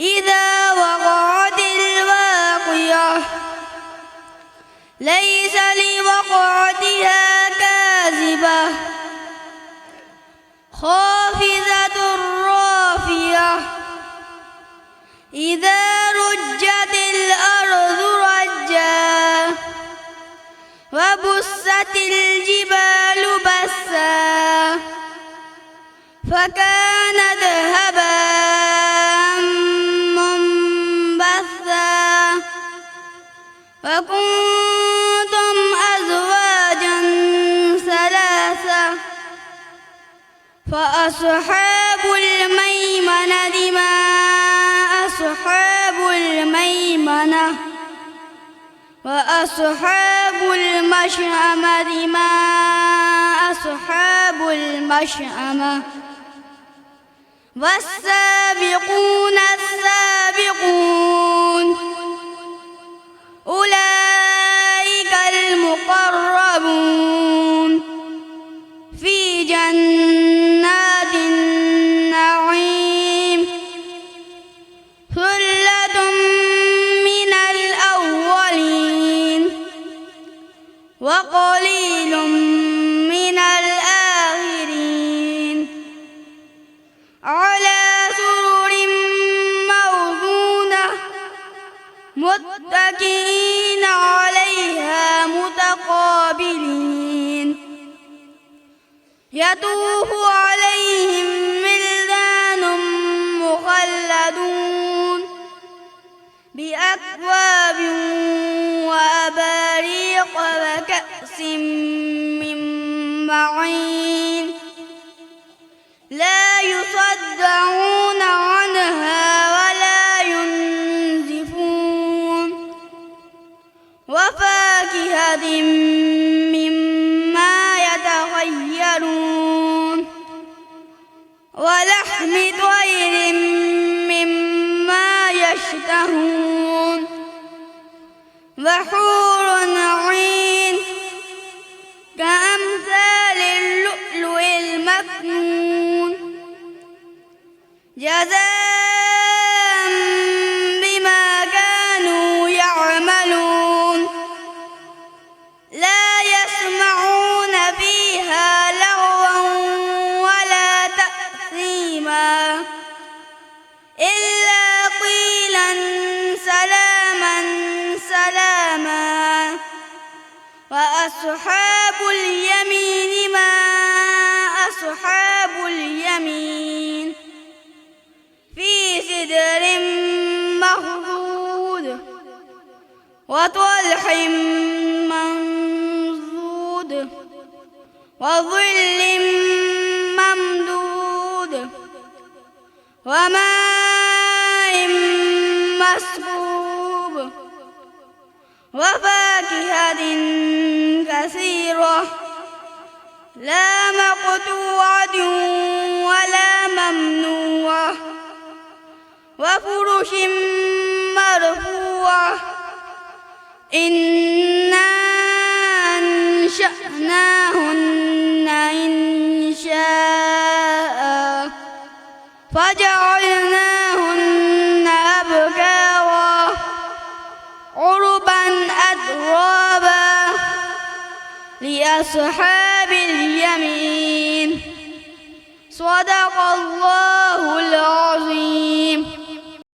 إذا وقعت الواقعة ليس لوقعتها كاذبة خافضة رافعة إذا رجت الأرض رجا وبست الجبال بسا فكانت هباء منبثا وكنتم أزواجا ثلاثة فأصحاب الميمنة ما أصحاب الميمنة وأصحاب المشأمة ما أصحاب المشأمة والسابقون السابقون أولئك المقربون في جنات النعيم ثلة من الأولين وقليل من الآخرين على سرر موضونة متكئين عليها متقابلين يطوف عليهم ولدان مخلدون بأكواب وأباريق وكأس من معين لا يصدعون عنها ولا ينزفون وفاكهة مما يتخيرون ولحم طير مما يشتهون وحور عين كأمثال اللؤلؤ المكنون جزاء بما كانوا يعملون لا يسمعون فيها لغوا ولا تأثيما إلا قيلا سلاما سلاما وأصحاب اليمين ما أصحاب اليمين في سدر مخضود وطلح منضود وظل ممدود وماء مسكوب وفاكهة كثيرة لا مقطوعة ولا ممنوعة وفرش مرفوعة إنا أنشأناهن إنشاء فجعلناهن أبكارا عربا أترابا لأصحاب اليمين صدق الله العظيم.